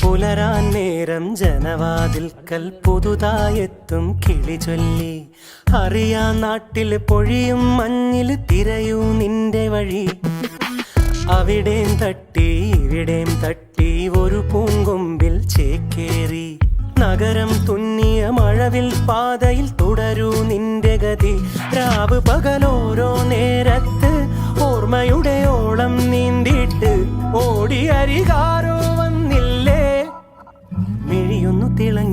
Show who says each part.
Speaker 1: പുലരാൻ നേരം ജനവാതിൽക്കൽ പുതുതായെത്തും കിളി ചൊല്ലി. അറിയാ നാട്ടിൽ പൊഴിയും മഞ്ഞിൽ തിരയൂ നിന്റെ വഴി. അവിടേം തട്ടി ഇവിടേം തട്ടി ഒരു പൂങ്കൊമ്പിൽ ചേക്കേറി. നഗരം തുന്നിയ മഴവിൽ പാതയിൽ തുടരൂ നിന്റെ ഗതി. രാവ് പകലോരോ നേരത്ത് ഓർമ്മയുടെ ഓളം നീന്തിയിട്ട് ഓടി അരികാരോ വന്നില്ലേ. മിഴിയൊന്നു തിളങ്ങി